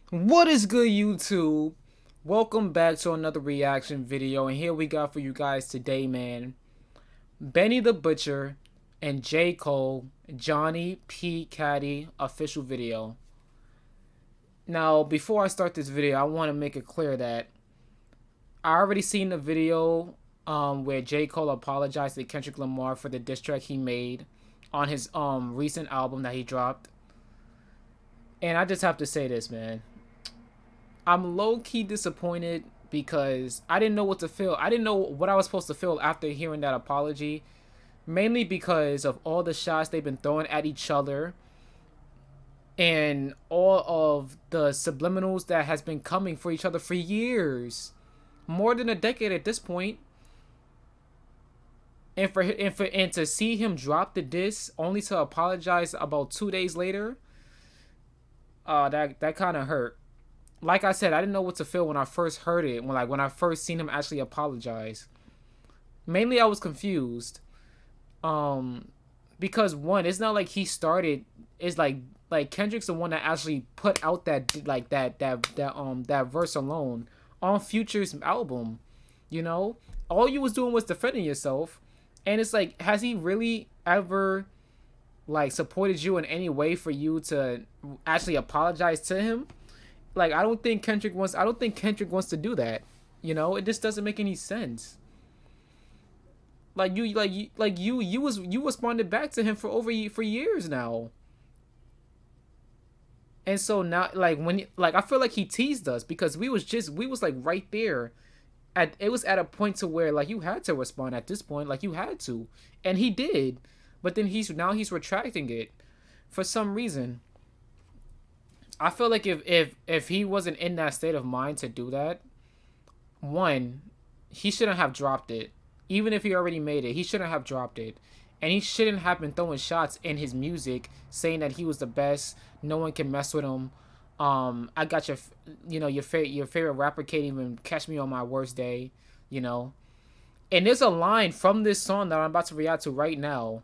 What is good, YouTube? Welcome back to another reaction video, and here we got for you guys today, man. Benny the Butcher and J. Cole, Johnny P. Caddy official video. Now, before I start this video, I want to make it clear that I already seen the video where J. Cole apologized to Kendrick Lamar for the diss track he made on his recent album that he dropped. And I just have to say this, man. I'm low-key disappointed because I didn't know what to feel. I didn't know what I was supposed to feel after hearing that apology. Mainly because of all the shots they've been throwing at each other. And all of the subliminals that has been coming for each other for years. More than a decade at this point. And to see him drop the diss only to apologize about 2 days later. That kind of hurt. Like I said, I didn't know what to feel when I first heard it. When I first seen him actually apologize. Mainly, I was confused. Because one, it's not like he started. It's like Kendrick's the one that actually put out that verse alone on Future's album. You know, all you was doing was defending yourself, and it's like, has he really ever supported you in any way for you to actually apologize to him? Like, I don't think Kendrick wants to do that. You know, it just doesn't make any sense. You responded back to him for years now. And so now, I feel like he teased us because we was like right there. It was at a point to where like you had to respond at this point, like you had to, and he did. But then he's retracting it for some reason. I feel like if he wasn't in that state of mind to do that, one, he shouldn't have dropped it. Even if he already made it, he shouldn't have dropped it. And he shouldn't have been throwing shots in his music, saying that he was the best. No one can mess with him. I got your favorite rapper can't even catch me on my worst day. You know, and there's a line from this song that I'm about to react to right now.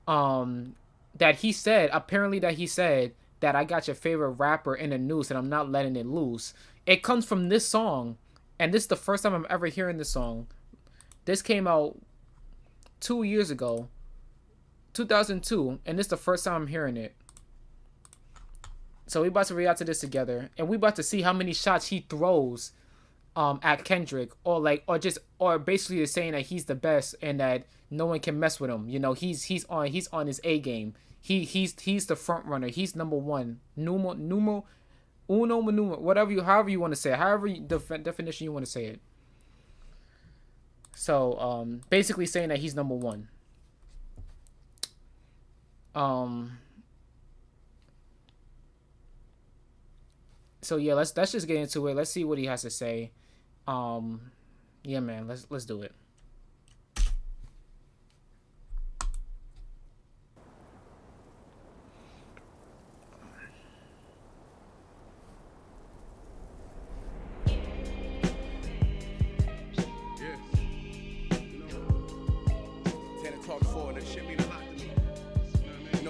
That he said, apparently that he said that I got your favorite rapper in the noose and I'm not letting it loose. It comes from this song, and this is the first time I'm ever hearing this song. This came out 2 years ago, 2002, and this is the first time I'm hearing it. So we about to react to this together, and we about to see how many shots he throws at Kendrick, or basically saying that he's the best and that no one can mess with him. You know, he's on his A game. He's the front runner. He's number one. Numero uno, however you want to say it, however definition you want to say it. So basically saying that he's number one. So yeah, let's just get into it. Let's see what he has to say. Yeah, man, let's do it.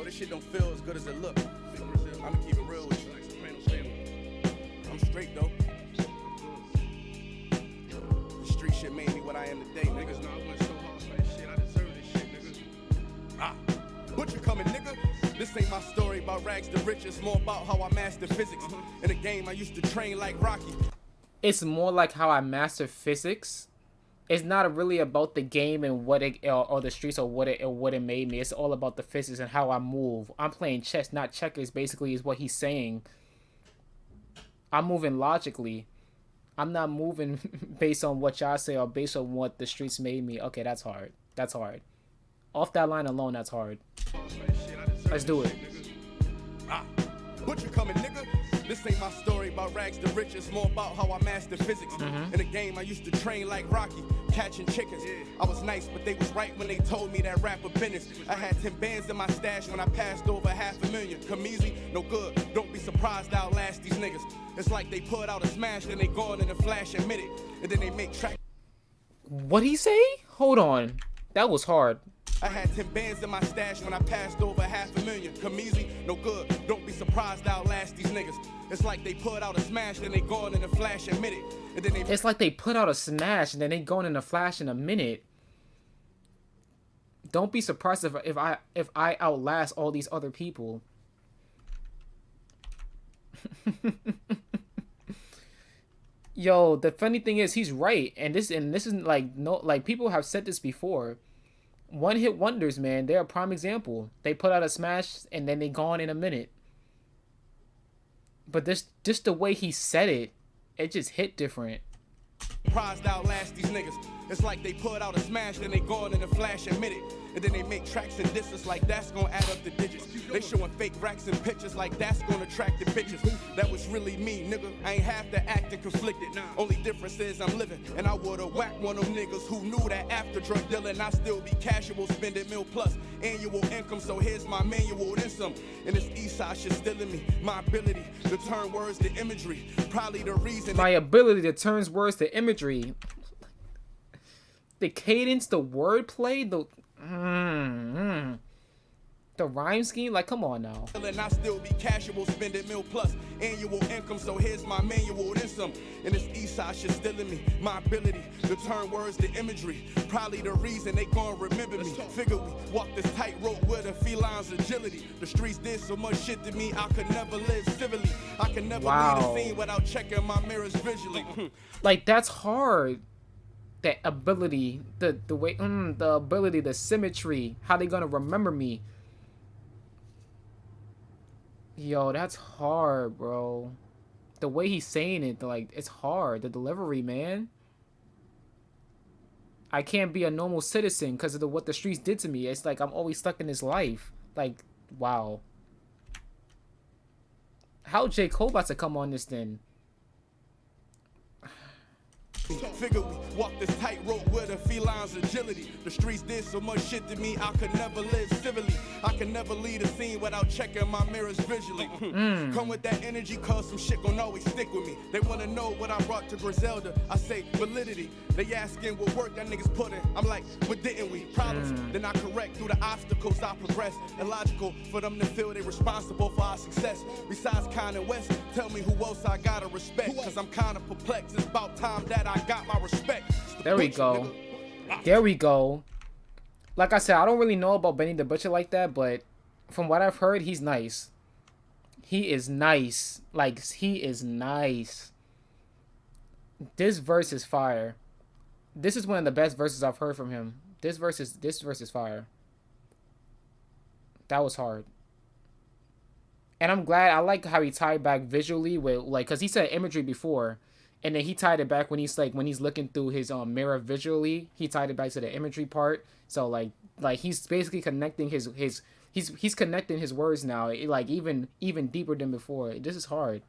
This shit don't feel as good as it look. I'ma keep it real with you. I'm straight though. The street shit made me what I am today, niggas. Know I went so hard for this shit. I deserve this shit, niggas. Butcher coming, nigga. This ain't my story about rags to riches. More about how I mastered physics. In the game, I used to train like Rocky. It's more like how I master physics. It's not really about the game and what it or the streets or what it made me. It's all about the physics and how I move. I'm playing chess, not checkers. Basically, is what he's saying. I'm moving logically. I'm not moving based on what y'all say or based on what the streets made me. Okay, that's hard. That's hard. Off that line alone, that's hard. Let's do it. Butcher coming, nigga. This ain't my story about rags to riches. More about how I mastered physics. In the game, I used to train like Rocky, catching chickens. I was nice, but they was right when they told me that rapper business. I had 10 bands in my stash when I passed over $500,000. Come easy, no good. Don't be surprised I outlast these niggas. It's like they put out a smash, then they gone in a flash and minute, and then they make track. What'd he say? Hold on. That was hard. I had 10 bands in my stash when I passed over $500,000. Come easy, no good. Don't be surprised I'll last these niggas. It's like they put out a smash, then they gone in a flash and minute. And then they It's like they put out a smash and then they going in a flash in a minute. Don't be surprised if I outlast all these other people. Yo, the funny thing is he's right, and this isn't like no like people have said this before. One hit wonders, man, they're a prime example. They put out a smash and then they gone in a minute. But this just the way he said it, it just hit different. Prized outlast these niggas. It's like they put out a smash, then they gone in a flash and minute. And then they make tracks and disses like that's gonna add up the digits. They showing fake racks and pictures like that's gonna attract the bitches. That was really me, nigga. I ain't have to act and conflicted. Only difference is I'm living. And I would've whacked one of them niggas who knew that after drug dealing I still be casual, spending mil plus annual income. So here's my manual, then some. And this east side shit still in me. My ability to turn words to imagery. Probably the reason. My ability to turn words to imagery. The cadence, the wordplay, the rhyme scheme, like come on now. And I still be casual, spending mil plus annual income. So here's my manual, then some. And this east side shit still in me. My ability to turn words to imagery. Probably the reason they gon' remember me. Figure we walk this tightrope with a feline's agility. The streets did so much shit to me, I could never live civilly. I can never leave a scene without checking my mirrors visually. Like that's hard. That ability, the way, the ability, the symmetry, how they gonna remember me? Yo, that's hard, bro. The way he's saying it, like it's hard. The delivery, man. I can't be a normal citizen because of what the streets did to me. It's like I'm always stuck in this life. Like, wow. How J. Cole about to come on this then? Figure we walk this tightrope with a feline's agility. The streets did so much shit to me, I could never live civilly. I can never leave a scene without checking my mirrors visually. Come with that energy, cause some shit gon' always stick with me. They wanna know what I brought to Griselda. I say validity. They asking what work that niggas put in. I'm like, what didn't we? Problems, then I correct through the obstacles I progress. Illogical for them to feel they responsible for our success. Besides Kanye West, tell me who else I gotta respect. Cause I'm kinda perplexed. It's about time that I got my respect. There we go. There we go. Like I said, I don't really know about Benny the Butcher like that, but from what I've heard, he's nice. He is nice. Like, he is nice. This verse is fire. This is one of the best verses I've heard from him. This verse is fire. That was hard. And I'm glad, I like how he tied back visually with, like, because he said imagery before. And then he tied it back when he's looking through his mirror visually. He tied it back to the imagery part. So like he's basically connecting he's connecting his words now. Like even deeper than before. This is hard.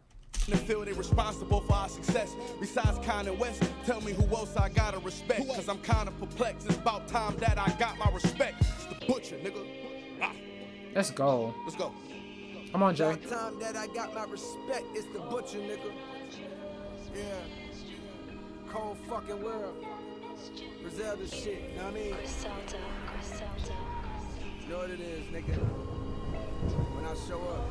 To feel they responsible for our success. Besides Kanye West, tell me who else I gotta respect. Cause I'm kinda perplexed. It's about time that I got my respect. It's the butcher, nigga. Let's go. Let's go. Come on, Jay. About time that I got my respect. It's the butcher, nigga. Yeah. Cold fucking world. Griselda shit, you know what I mean? Griselda. You know what it is, nigga. When I show up.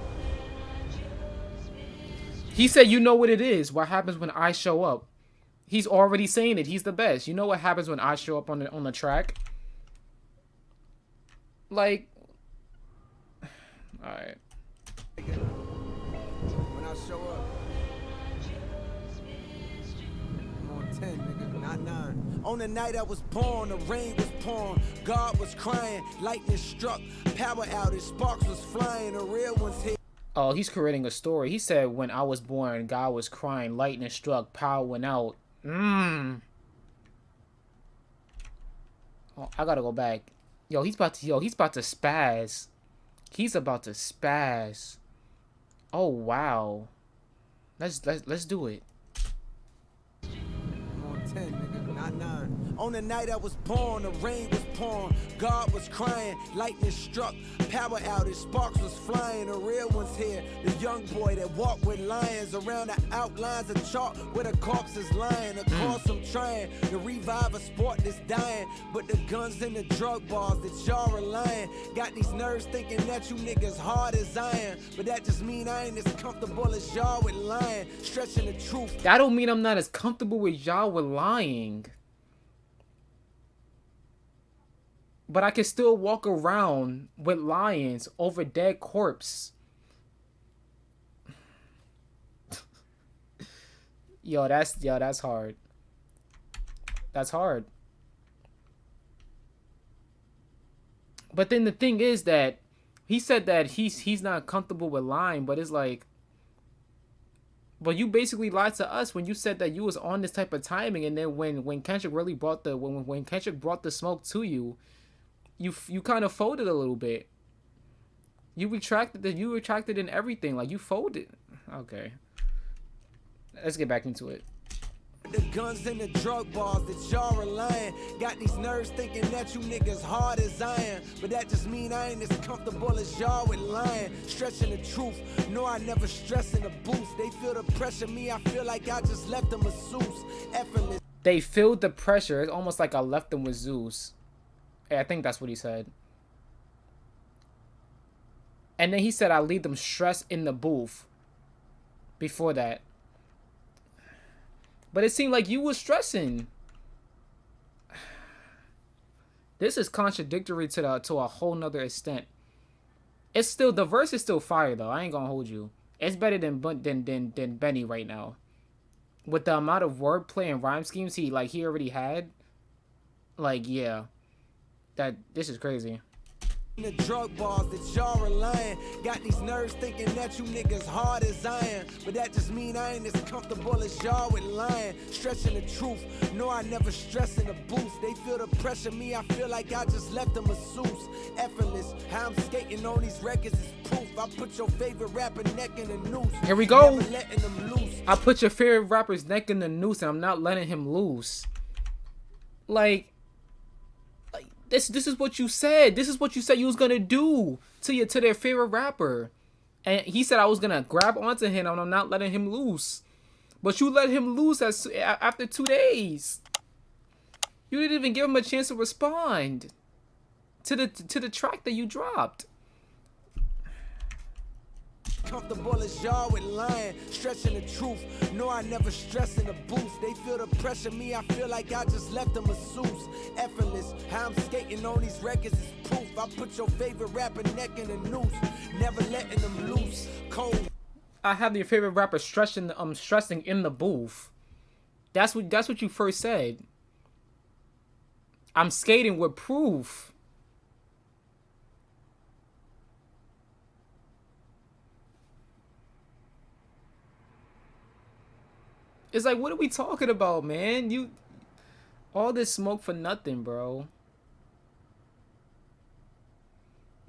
He said, you know what it is. What happens when I show up? He's already saying it. He's the best. You know what happens when I show up on the track? Like, all right. When I show up. I'm on 10, nigga, not 9. On the night I was born, the rain was pouring, God was crying, lightning struck, power outage, sparks was flying, the real ones hit. Oh, he's creating a story. He said, when I was born, God was crying, lightning struck, power went out. Oh, I gotta go back. He's about to spaz. He's about to spaz. Oh wow. Let's do it. I'm on 10, nigga, not 9. On the night I was born, the rain was pouring, God was crying, lightning struck, power outage, sparks was flying. The real ones here, the young boy that walked with lions around the outlines of chalk where the corpse is lying. Of course I'm trying to revive a sport that's dying, but the guns and the drug bars that y'all relying got these nerves thinking that you niggas hard as iron, but that just mean I ain't as comfortable as y'all with lying, stretching the truth. That don't mean I'm not as comfortable with y'all with lying. But I can still walk around with lions over dead corpse. Yo, that's hard. That's hard. But then the thing is that he said that he's not comfortable with lying, but it's like, but you basically lied to us when you said that you was on this type of timing, and then when Kendrick really brought the when Kendrick brought the smoke to you, you kind of folded a little bit. You retracted in everything, like you folded. Okay, let's get back into it. The guns and the drug bars that y'all relying got these nerves thinking that you niggas hard as iron, but that just mean I ain't as comfortable as y'all with lying, stretching the truth. No, I never stress in the booth. They feel the pressure, me I feel like I just left them a Zeus. Effortless. They feel the pressure. It's almost like I left them with Zeus. I think that's what he said. And then he said I leave them stressed in the booth. Before that. But it seemed like you were stressing. This is contradictory to a whole nother extent. It's still, the verse is still fire though. I ain't gonna hold you. It's better than Benny right now. With the amount of wordplay and rhyme schemes he already had. Like, yeah. This is crazy. The drug bars that y'all relying got these nerves thinking that you niggas hard as iron, but that just mean I ain't as comfortable as y'all with lying, stretching the truth. No, I never stress in the booth. They feel the pressure, me I feel like I just left them a Zeus. Effortless, how I'm skating on these records is proof. I put your favorite rapper neck in the noose. Here we go. Never letting them loose. I put your favorite rapper's neck in the noose and I'm not letting him loose. Like this is what you said. This is what you said you was gonna do to their favorite rapper. And he said I was gonna grab onto him and I'm not letting him loose. But you let him loose after 2 days. You didn't even give him a chance to respond to the track that you dropped. Comfortable as y'all with lying, stretching the truth. No, I never stress in the booth. They feel the pressure, me I feel like I just left them a Zeus. Effortless, how I'm skating on these records is proof. I put your favorite rapper neck in the noose, never letting them loose. Cold. I have your favorite rapper stressing in the booth. That's what you first said. I'm skating with proof. It's like, what are we talking about, man? All this smoke for nothing, bro.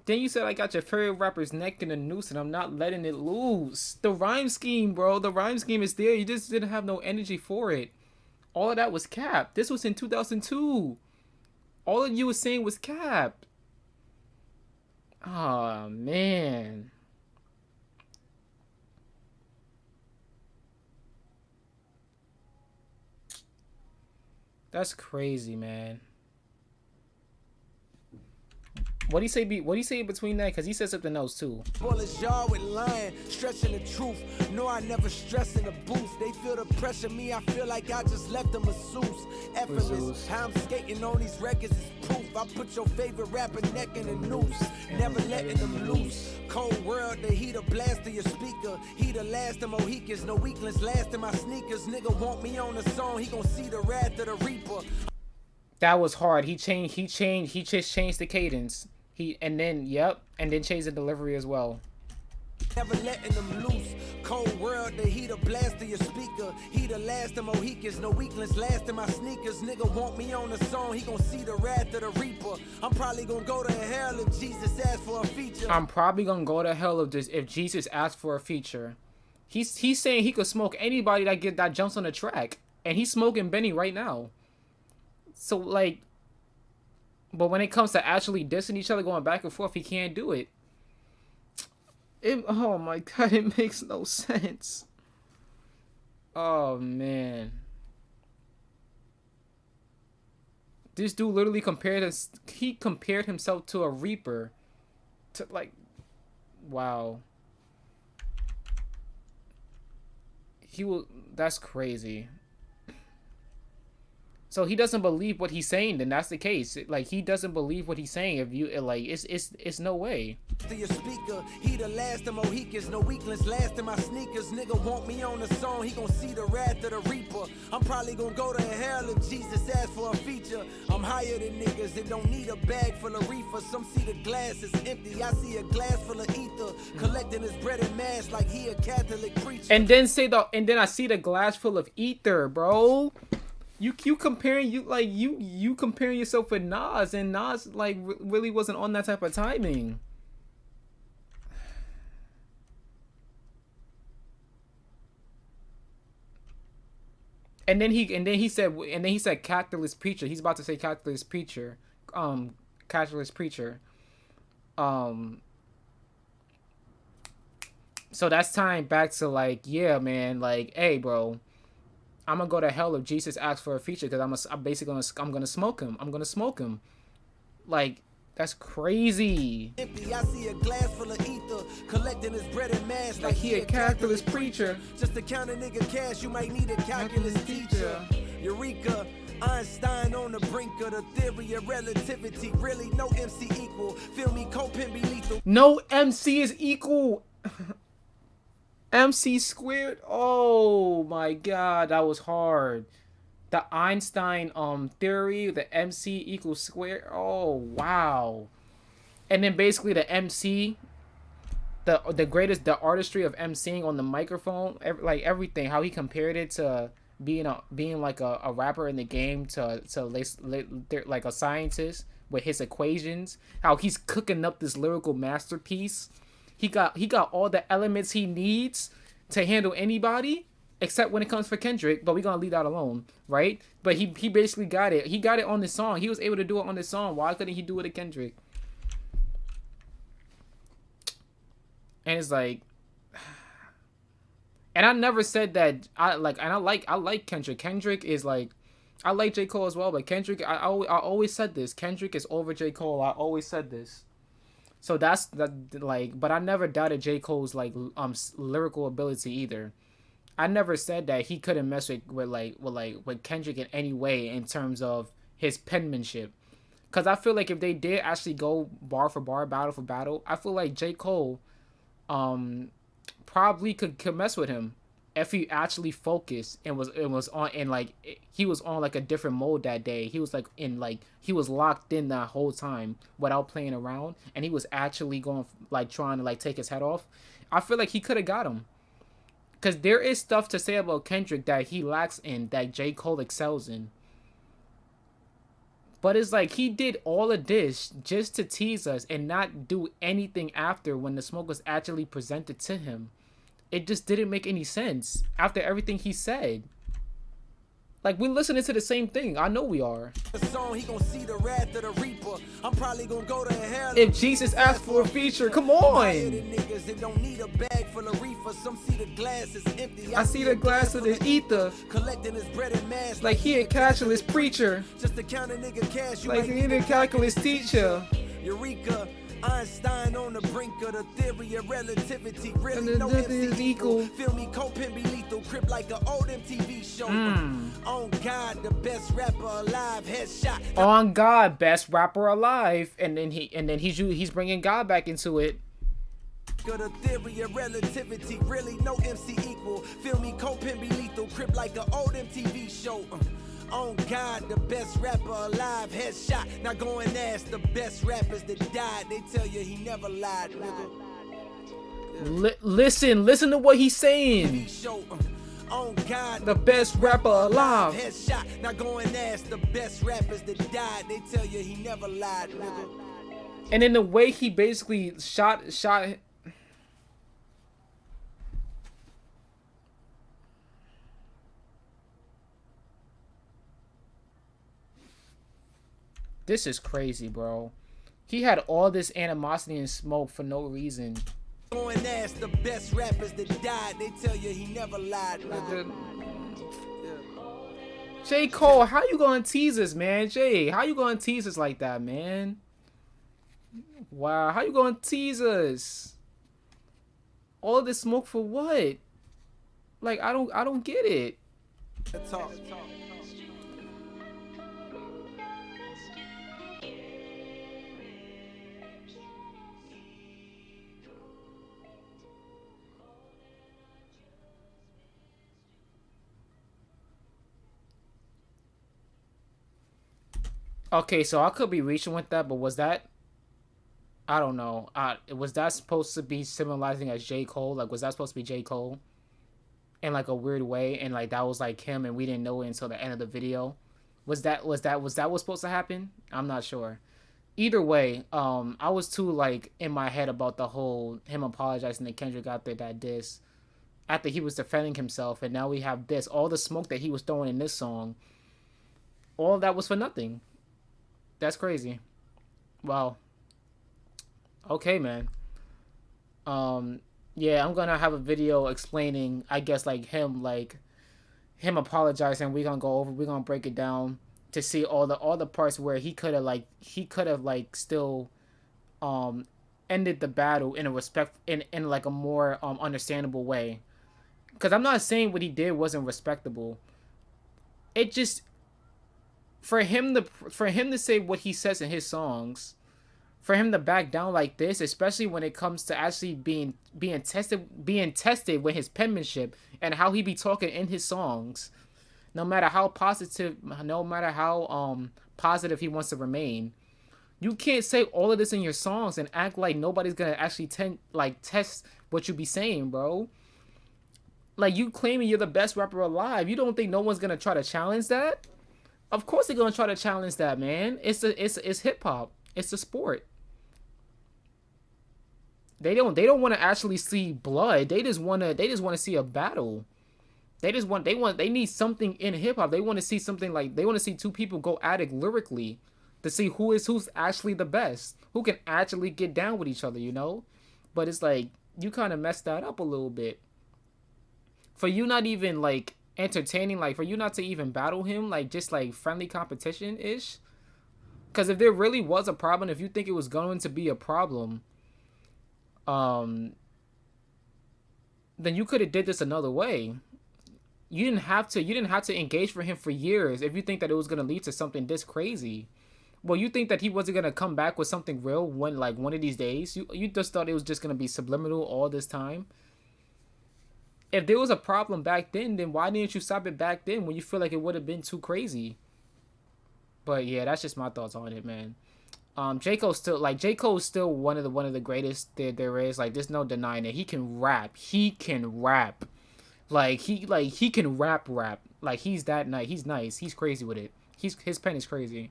Then you said I got your favorite rapper's neck in a noose and I'm not letting it loose. The rhyme scheme, bro. The rhyme scheme is there. You just didn't have no energy for it. All of that was cap. This was in 2002. All of you was saying was cap. Oh, man. That's crazy, man. What do you say? What do you say between that? Because he said something else too. Bullets y'all with lying, stretching the truth. No, I never stress in the booth. They feel the pressure, me I feel like I just left them a Zeus. Effortless, how I'm skating on these records is proof. I put your favorite rapper neck in the noose, never letting them loose. Cold world, the heater blast to your speaker. He the last of Mohicans, no weaklings last in my sneakers. Nigga want me on the song, he gon' see the wrath of the reaper. That was hard. He just changed the cadence. And then changed the delivery as well. Never letting them loose. Cold world, the heater blast to your speaker. He the last of Mohicans, no weaklings last in my sneakers. Nigga want me on the song, he gon' see the wrath of the reaper. I'm probably gonna go to hell if Jesus asks for a feature. I'm probably gonna go to hell if Jesus asks for a feature. He's saying he could smoke anybody that jumps on the track, and he's smoking Benny right now. So like, but when it comes to actually dissing each other, going back and forth, he can't do it. Oh my god, it makes no sense. Oh man. This dude literally compared himself to a reaper. To like, wow. That's crazy. So he doesn't believe what he's saying, then that's the case. Like, he doesn't believe what he's saying. If you like, it's no way. To your speaker, he the last of Mohicans, no weaklings, last in my sneakers. Nigga want me on the song, he gon' see the wrath of the reaper. I'm probably gon' go to hell if Jesus asks for a feature. I'm higher than niggas that don't need a bag full of reefer. Some see the glass is empty, I see a glass full of ether. Collecting his bread and mass like he a Catholic preacher. And then I see the glass full of ether, bro. You comparing you comparing yourself with Nas, and Nas like really wasn't on that type of timing. And then he said Capitalist Preacher. He's about to say Capitalist Preacher. Capitalist Preacher. So that's tying back to like, yeah, man, like, hey, bro, I'm gonna go to hell if Jesus asks for a feature, because I'm basically gonna smoke him. I'm gonna smoke him. Like, that's crazy. Empty, I see a glass full of ether, collecting his bread and mass like he a calculus preacher. Just to count a nigga cash, you might need a calculus teacher. Eureka, Einstein on the brink of the theory of relativity. Really, no MC equal. Feel me, co-pin be lethal. No MC is equal. MC squared. Oh my god, that was hard. The Einstein theory, the MC equals square. Oh wow. And then basically the MC, the greatest, the artistry of MCing on the microphone, like everything, how he compared it to being like a rapper in the game, to like a scientist with his equations, how he's cooking up this lyrical masterpiece. He got all the elements he needs to handle anybody, except when it comes for Kendrick, but we're gonna leave that alone, right? But he basically got it. He got it on the song. He was able to do it on the song. Why couldn't he do it to Kendrick? And it's like, and I never said that I like Kendrick. Kendrick is like, I like J. Cole as well, but Kendrick, I always said this. Kendrick is over J. Cole. I always said this. So that's like, but I never doubted J. Cole's like lyrical ability either. I never said that he couldn't mess with Kendrick in any way in terms of his penmanship. Cause I feel like if they did actually go bar for bar, battle for battle, I feel like J. Cole probably could mess with him if he actually focused and was on, and like he was on like a different mode that day. He was like he was locked in that whole time without playing around, and he was actually going like trying to like take his head off. I feel like he could have got him, because there is stuff to say about Kendrick that he lacks in that J. Cole excels in. But it's like he did all of this just to tease us and not do anything after when the smoke was actually presented to him. It just didn't make any sense after everything he said. Like, we're listening to the same thing. I know we are. The song, he gonna see the wrath of the reaper. I'm probably gonna go to hell if Jesus asked for a feature. Come on. Niggas that don't need a bag full of reefer. Some see the glass is empty. I see the glass of the ether. Collecting his bread and mass like he a calculus preacher. Just to count a nigga cash, you like he a calculus teacher. Eureka. Einstein on the brink of the theory of relativity. Really, no MC is equal. Feel me, co-pin be lethal. Crip like an old MTV show. On God, the best rapper alive. Headshot. On God, best rapper alive. And then he's bringing God back into it. The theory of relativity. Really, no MC equal. Feel me, co-pin be lethal. Crip like an old MTV show. On God, the best rapper alive, headshot. Now go and ask the best rappers that died. They tell you he never lied, nigga. Listen to what he's saying. On God, the best rapper alive. Headshot. Now go and ask the best rappers that died. They tell you he never lied, nigga. And in the way he basically shot. This is crazy, bro. He had all this animosity and smoke for no reason. Go and ask the best rappers that died. They tell you he never lied. J. Cole, how you gonna tease us, man? Jay, how you gonna tease us like that, man? Wow, how you gonna tease us? All this smoke for what? Like, I don't get it. Talk. Okay, so I could be reaching with that, but was that? I don't know. Was that supposed to be symbolizing as J. Cole? Like, was that supposed to be J. Cole? In like a weird way, and like that was like him, and we didn't know it until the end of the video. Was that what's supposed to happen? I'm not sure. Either way, I was too like in my head about the whole him apologizing to Kendrick after that diss, after he was defending himself, and now we have this, all the smoke that he was throwing in this song, all that was for nothing. That's crazy. Wow. Okay, man. Yeah, I'm gonna have a video explaining, I guess, like him apologizing. We're gonna break it down to see all the parts where he could have still ended the battle in a respect in like a more understandable way. Because I'm not saying what he did wasn't respectable. It just for him to say what he says in his songs, for him to back down like this, especially when it comes to actually being tested with his penmanship and how he be talking in his songs, no matter how positive he wants to remain, you can't say all of this in your songs and act like nobody's gonna actually test what you be saying, bro. Like, you claiming you're the best rapper alive, you don't think no one's gonna try to challenge that? Of course they're gonna try to challenge that, man. It's hip hop. It's a sport. They don't want to actually see blood. They just want to see a battle. They need something in hip hop. They want to see something like, they want to see two people go at it lyrically to see who's actually the best, who can actually get down with each other, you know? But it's like, you kind of messed that up a little bit. For you not even like entertaining, like for you not to even battle him, like just like friendly competition ish. Because if there really was a problem, if you think it was going to be a problem, then you could have did this another way. You didn't have to engage for him for years if you think that it was gonna lead to something this crazy. Well, you think that he wasn't gonna come back with something real one of these days? You just thought it was just gonna be subliminal all this time? If there was a problem back then why didn't you stop it back then when you feel like it would have been too crazy? But yeah, that's just my thoughts on it, man. J. Cole's still one of the greatest there is. Like, there's no denying it. He can rap. Like he can rap. Like, he's that nice. He's nice. He's crazy with it. His pen is crazy.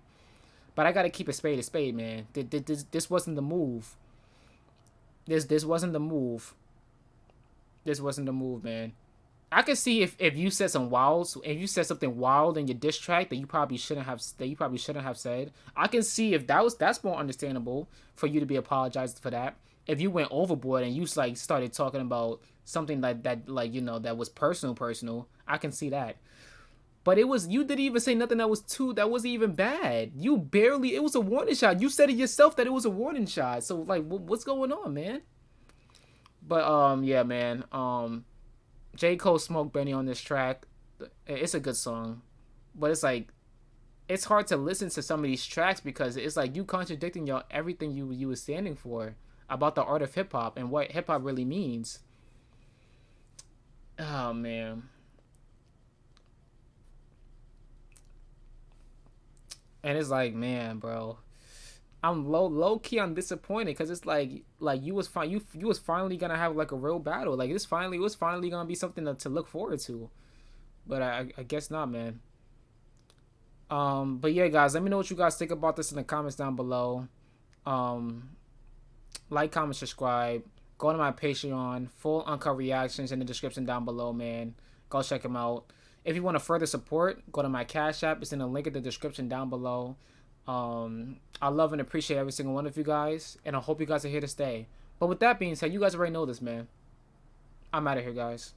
But I gotta keep a spade, man. This wasn't the move. This wasn't the move. This wasn't the move, man. I could see if you said something wild in your diss track that you probably shouldn't have said. I can see if that's more understandable for you to be apologized for that. If you went overboard and you like started talking about something like that, like, you know, that was personal, I can see that. But you didn't even say nothing that wasn't even bad. It was a warning shot. You said it yourself that it was a warning shot. So like, what's going on, man? But yeah, man. J. Cole smoked Benny on this track. It's a good song, but it's like, it's hard to listen to some of these tracks because it's like you contradicting everything you were standing for about the art of hip hop and what hip hop really means. Oh man. And it's like, man, bro, I'm low key. I'm disappointed because it's like you was finally gonna have like a real battle. Like, it was finally gonna be something to look forward to. But I guess not, man. But yeah, guys, let me know what you guys think about this in the comments down below. Like, comment, subscribe. Go to my Patreon. Full uncut reactions in the description down below, man. Go check them out. If you want to further support, go to my Cash App. It's in the link in the description down below. I love and appreciate every single one of you guys, and I hope you guys are here to stay. But with that being said, you guys already know this, man. I'm out of here, guys.